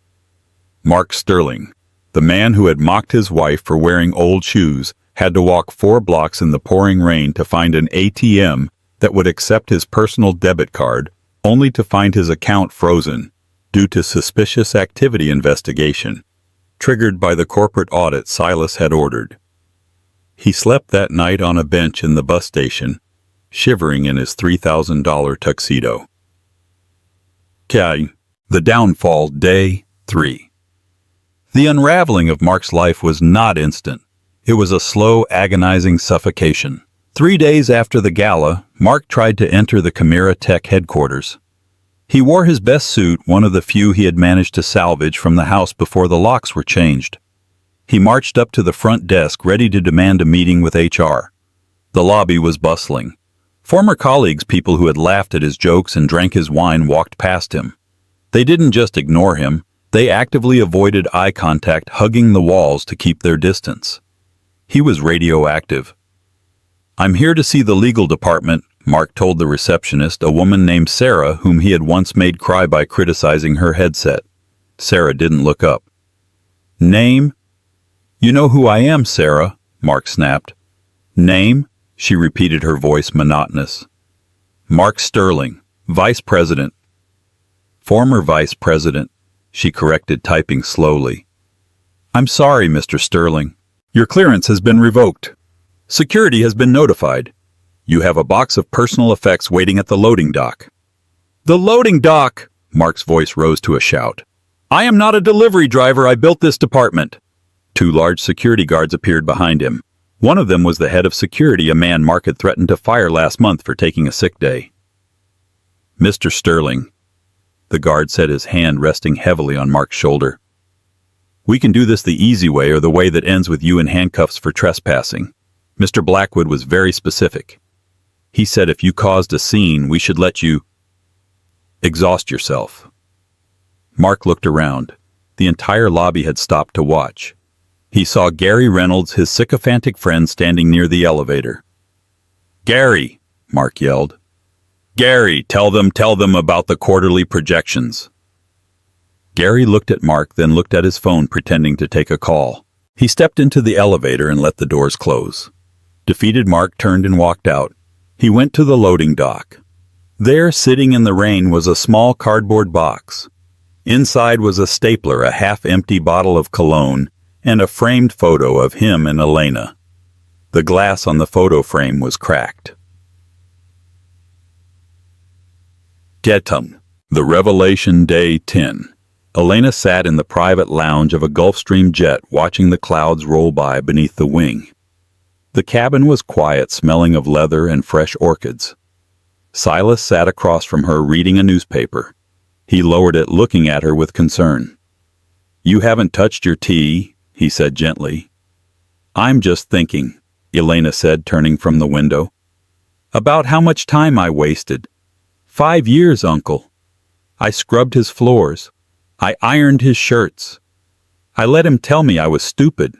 Mark Sterling, the man who had mocked his wife for wearing old shoes, had to walk 4 blocks in the pouring rain to find an ATM that would accept his personal debit card, only to find his account frozen due to suspicious activity investigation, triggered by the corporate audit Silas had ordered. He slept that night on a bench in the bus station, shivering in his $3,000 tuxedo. The downfall, Day 3. The unraveling of Mark's life was not instant. It was a slow, agonizing suffocation. 3 days after the gala, Mark tried to enter the Chimera Tech headquarters. He wore his best suit, one of the few he had managed to salvage from the house before the locks were changed. He marched up to the front desk, ready to demand a meeting with HR. The lobby was bustling. Former colleagues, people who had laughed at his jokes and drank his wine, walked past him. They didn't just ignore him. They actively avoided eye contact, hugging the walls to keep their distance. He was radioactive. "I'm here to see the legal department," Mark told the receptionist, a woman named Sarah, whom he had once made cry by criticizing her headset. Sarah didn't look up. "Name?" "You know who I am, Sarah," Mark snapped. "Name?" she repeated, her voice monotonous. "Mark Sterling, Vice President." "Former Vice President," she corrected, typing slowly. "I'm sorry, Mr. Sterling. Your clearance has been revoked. Security has been notified. You have a box of personal effects waiting at the loading dock." "The loading dock!" Mark's voice rose to a shout. "I am not a delivery driver. I built this department." 2 large security guards appeared behind him. One of them was the head of security, a man Mark had threatened to fire last month for taking a sick day. "Mr. Sterling," the guard said, his hand resting heavily on Mark's shoulder. "We can do this the easy way or the way that ends with you in handcuffs for trespassing. Mr. Blackwood was very specific. He said if you caused a scene, we should let you exhaust yourself." Mark looked around. The entire lobby had stopped to watch. He saw Gary Reynolds, his sycophantic friend, standing near the elevator. "Gary," Mark yelled. "Gary, tell them about the quarterly projections." Gary looked at Mark, then looked at his phone, pretending to take a call. He stepped into the elevator and let the doors close. Defeated, Mark turned and walked out. He went to the loading dock. There, sitting in the rain, was a small cardboard box. Inside was a stapler, a half-empty bottle of cologne, and a framed photo of him and Elena. The glass on the photo frame was cracked. Getum. The Revelation, Day 10. Elena sat in the private lounge of a Gulfstream jet watching the clouds roll by beneath the wing. The cabin was quiet, smelling of leather and fresh orchids. Silas sat across from her reading a newspaper. He lowered it, looking at her with concern. "You haven't touched your tea," he said gently. "I'm just thinking," Elena said, turning from the window, "about how much time I wasted. 5 years, Uncle. I scrubbed his floors. I ironed his shirts. I let him tell me I was stupid."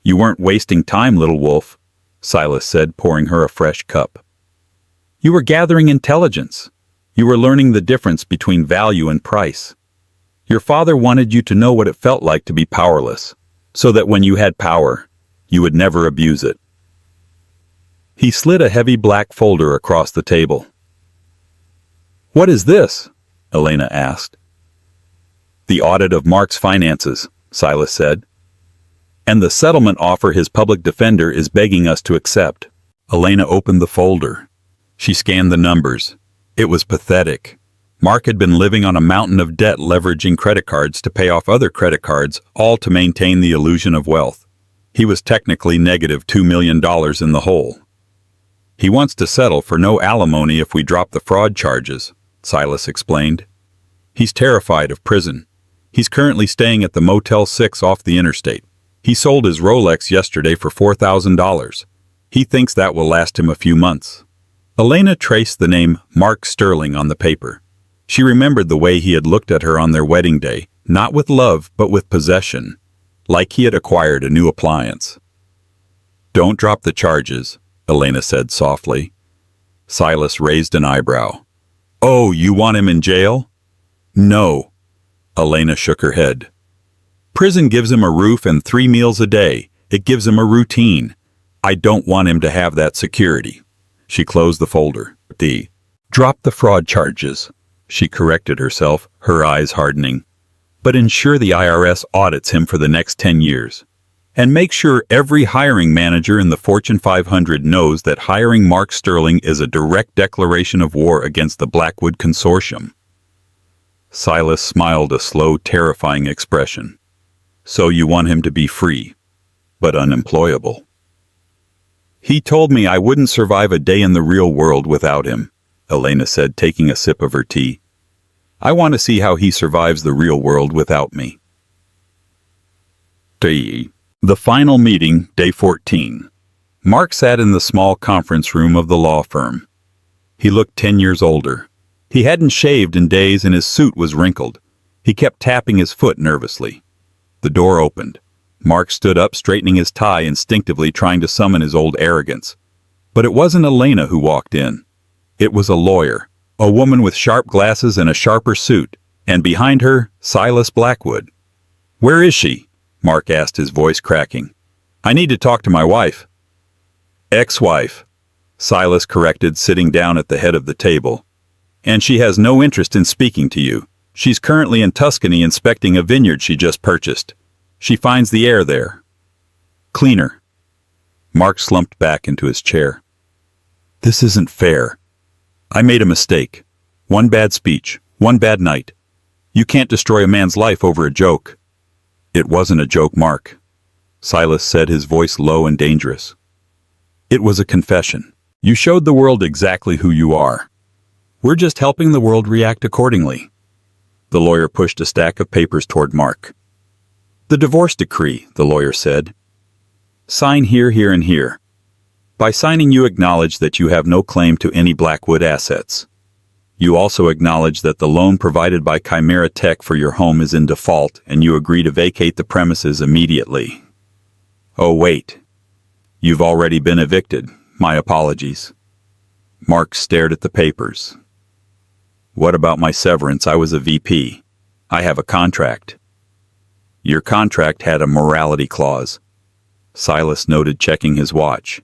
"You weren't wasting time, little wolf," Silas said, pouring her a fresh cup. "You were gathering intelligence. You were learning the difference between value and price. Your father wanted you to know what it felt like to be powerless, so that when you had power, you would never abuse it." He slid a heavy black folder across the table. "What is this?" Elena asked. "The audit of Mark's finances," Silas said. "And the settlement offer his public defender is begging us to accept." Elena opened the folder. She scanned the numbers. It was pathetic. Mark had been living on a mountain of debt, leveraging credit cards to pay off other credit cards, all to maintain the illusion of wealth. He was technically negative $2 million in the hole. "He wants to settle for no alimony if we drop the fraud charges," Silas explained. "He's terrified of prison. He's currently staying at the Motel 6 off the interstate. He sold his Rolex yesterday for $4,000. He thinks that will last him a few months." Elena traced the name Mark Sterling on the paper. She remembered the way he had looked at her on their wedding day, not with love, but with possession, like he had acquired a new appliance. "Don't drop the charges," Elena said softly. Silas raised an eyebrow. "Oh, you want him in jail?" "No." Elena shook her head. "Prison gives him a roof and 3 meals a day. It gives him a routine. I don't want him to have that security." She closed the folder. "Drop the fraud charges," she corrected herself, her eyes hardening. "But ensure the IRS audits him for the next 10 years. And make sure every hiring manager in the Fortune 500 knows that hiring Mark Sterling is a direct declaration of war against the Blackwood Consortium." Silas smiled a slow, terrifying expression. "So you want him to be free, but unemployable." "He told me I wouldn't survive a day in the real world without him," Elena said, taking a sip of her tea. "I want to see how he survives the real world without me." The final meeting, day 14. Mark sat in the small conference room of the law firm. He looked 10 years older. He hadn't shaved in days and his suit was wrinkled. He kept tapping his foot nervously. The door opened. Mark stood up, straightening his tie, instinctively trying to summon his old arrogance. But it wasn't Elena who walked in. It was a lawyer, a woman with sharp glasses and a sharper suit, and behind her, Silas Blackwood. "Where is she?" Mark asked, his voice cracking. "I need to talk to my wife." "Ex-wife," Silas corrected, sitting down at the head of the table. "And she has no interest in speaking to you. She's currently in Tuscany inspecting a vineyard she just purchased. She finds the air there cleaner." Mark slumped back into his chair. "This isn't fair. I made a mistake. One bad speech, one bad night. You can't destroy a man's life over a joke." "It wasn't a joke, Mark," Silas said, his voice low and dangerous. "It was a confession. You showed the world exactly who you are. We're just helping the world react accordingly." The lawyer pushed a stack of papers toward Mark. "The divorce decree," the lawyer said. "Sign here, here, and here. By signing, you acknowledge that you have no claim to any Blackwood assets. You also acknowledge that the loan provided by Chimera Tech for your home is in default, and you agree to vacate the premises immediately." "Oh, wait. You've already been evicted. My apologies." Mark stared at the papers. "What about my severance? I was a VP. I have a contract." Your contract had a morality clause. Silas noted, checking his watch.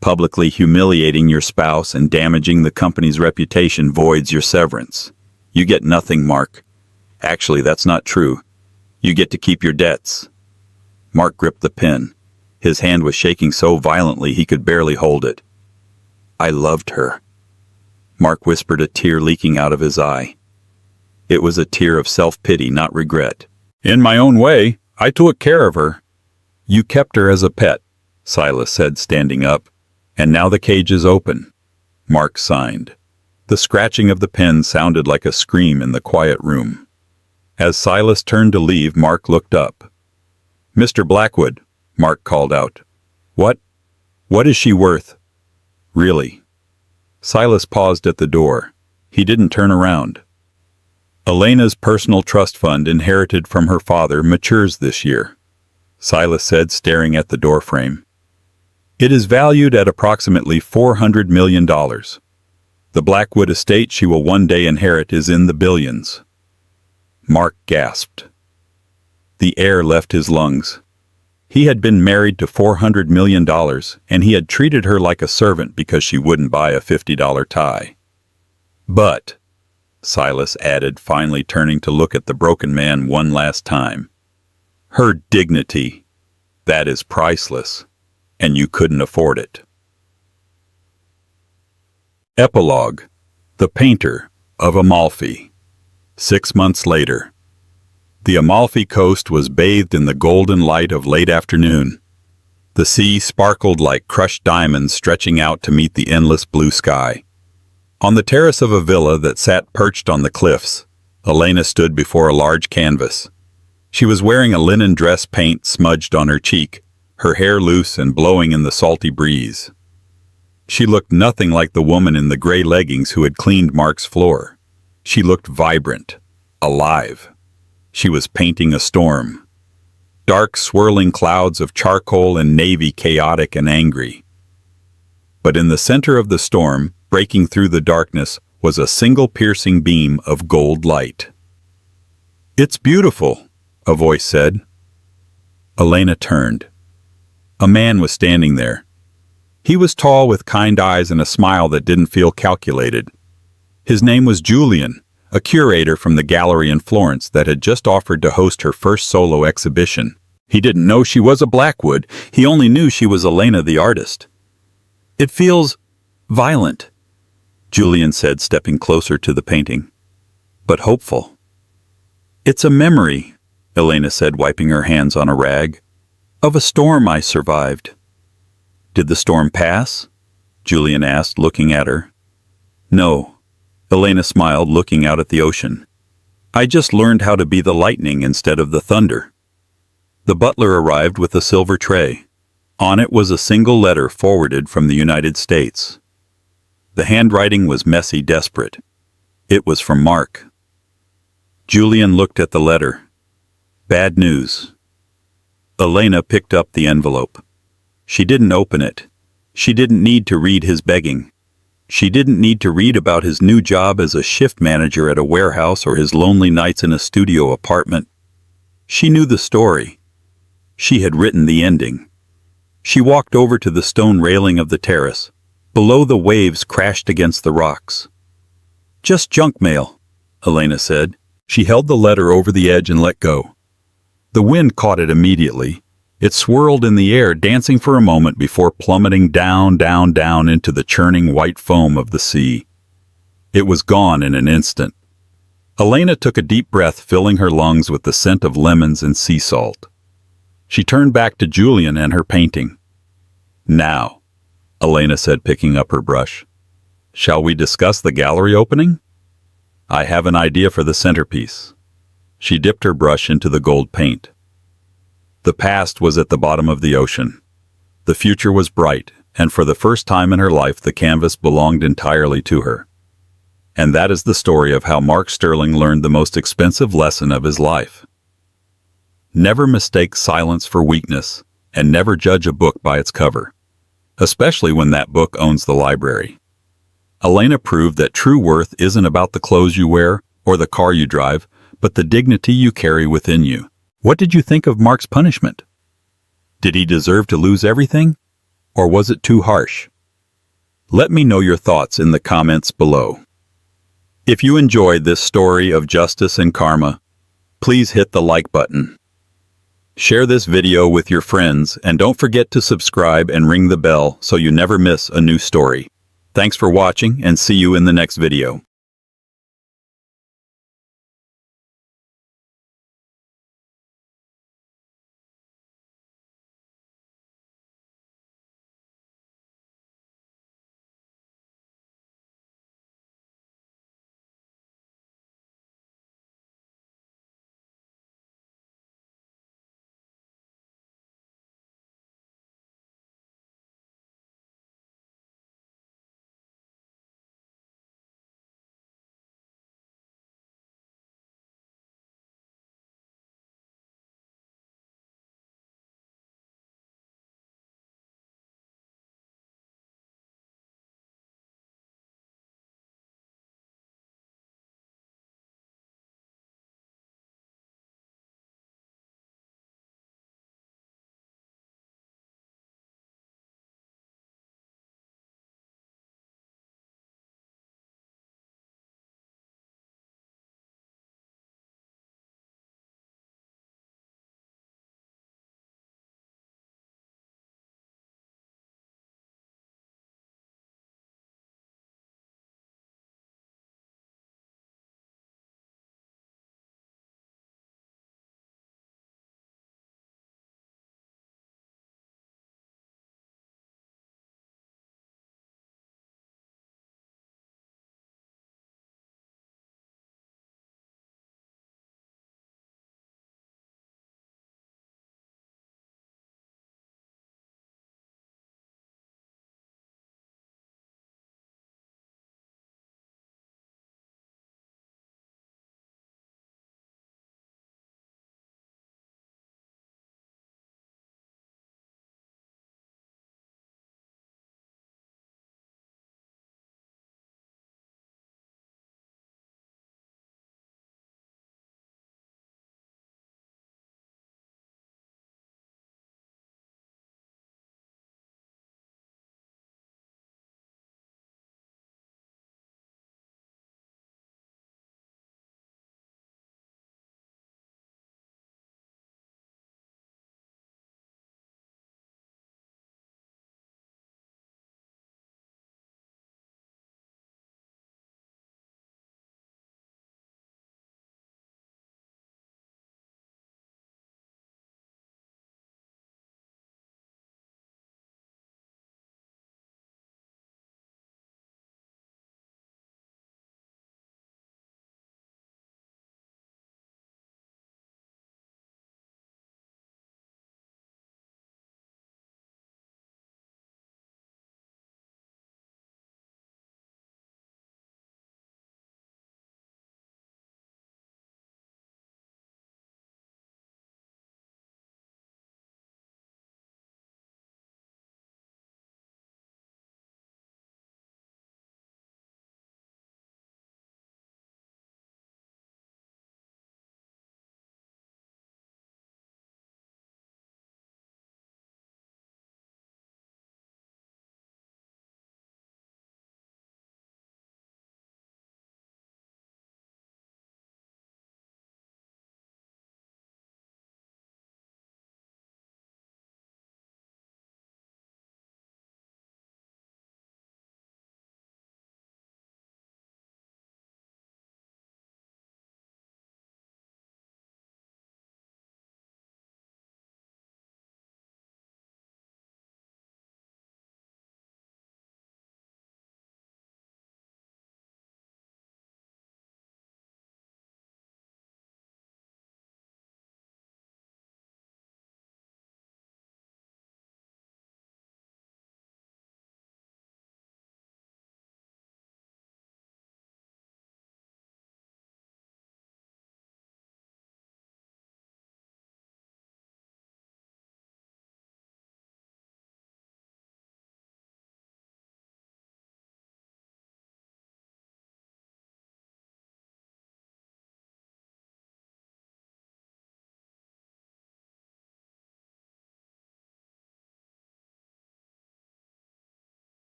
Publicly humiliating your spouse and damaging the company's reputation voids your severance. You get nothing, Mark. Actually, that's not true. You get to keep your debts. Mark gripped the pen. His hand was shaking so violently he could barely hold it. I loved her. Mark whispered, a tear leaking out of his eye. It was a tear of self-pity, not regret. In my own way, I took care of her. You kept her as a pet, Silas said, standing up. And now the cage is open. Mark signed. The scratching of the pen sounded like a scream in the quiet room. As Silas turned to leave, Mark looked up. Mr. Blackwood, Mark called out. What? What is she worth? Really? Silas paused at the door. He didn't turn around. Elena's personal trust fund inherited from her father matures this year, Silas said, staring at the doorframe. It is valued at approximately $400 million. The Blackwood estate she will one day inherit is in the billions. Mark gasped. The air left his lungs. He had been married to $400 million, and he had treated her like a servant because she wouldn't buy a $50 tie. But, Silas added, finally turning to look at the broken man one last time, her dignity, that is priceless, and you couldn't afford it. Epilogue: The Painter of Amalfi. 6 months later. The Amalfi coast was bathed in the golden light of late afternoon. The sea sparkled like crushed diamonds stretching out to meet the endless blue sky. On the terrace of a villa that sat perched on the cliffs, Elena stood before a large canvas. She was wearing a linen dress, paint smudged on her cheek, her hair loose and blowing in the salty breeze. She looked nothing like the woman in the gray leggings who had cleaned Mark's floor. She looked vibrant, alive. She was painting a storm. Dark, swirling clouds of charcoal and navy, chaotic and angry. But in the center of the storm, breaking through the darkness, was a single piercing beam of gold light. It's beautiful, a voice said. Elena turned. A man was standing there. He was tall, with kind eyes and a smile that didn't feel calculated. His name was Julian, a curator from the gallery in Florence that had just offered to host her first solo exhibition. He didn't know she was a Blackwood, he only knew she was Elena the artist. It feels violent, Julian said, stepping closer to the painting. But hopeful. It's a memory, Elena said, wiping her hands on a rag, of a storm I survived. Did the storm pass? Julian asked, looking at her. No. Elena smiled, looking out at the ocean. I just learned how to be the lightning instead of the thunder. The butler arrived with a silver tray. On it was a single letter forwarded from the United States. The handwriting was messy, desperate. It was from Mark. Julian looked at the letter. Bad news. Elena picked up the envelope. She didn't open it. She didn't need to read his begging. She didn't need to read about his new job as a shift manager at a warehouse or his lonely nights in a studio apartment. She knew the story. She had written the ending. She walked over to the stone railing of the terrace. Below, the waves crashed against the rocks. Just junk mail, Elena said. She held the letter over the edge and let go. The wind caught it immediately. It swirled in the air, dancing for a moment before plummeting down, down, down into the churning white foam of the sea. It was gone in an instant. Elena took a deep breath, filling her lungs with the scent of lemons and sea salt. She turned back to Julian and her painting. Now, Elena said, picking up her brush. Shall we discuss the gallery opening? I have an idea for the centerpiece. She dipped her brush into the gold paint. The past was at the bottom of the ocean. The future was bright, and for the first time in her life, the canvas belonged entirely to her. And that is the story of how Mark Sterling learned the most expensive lesson of his life. Never mistake silence for weakness, and never judge a book by its cover, especially when that book owns the library. Elena proved that true worth isn't about the clothes you wear or the car you drive, but the dignity you carry within you. What did you think of Mark's punishment? Did he deserve to lose everything? Or was it too harsh? Let me know your thoughts in the comments below. If you enjoyed this story of justice and karma, please hit the like button. Share this video with your friends and don't forget to subscribe and ring the bell so you never miss a new story. Thanks for watching and see you in the next video.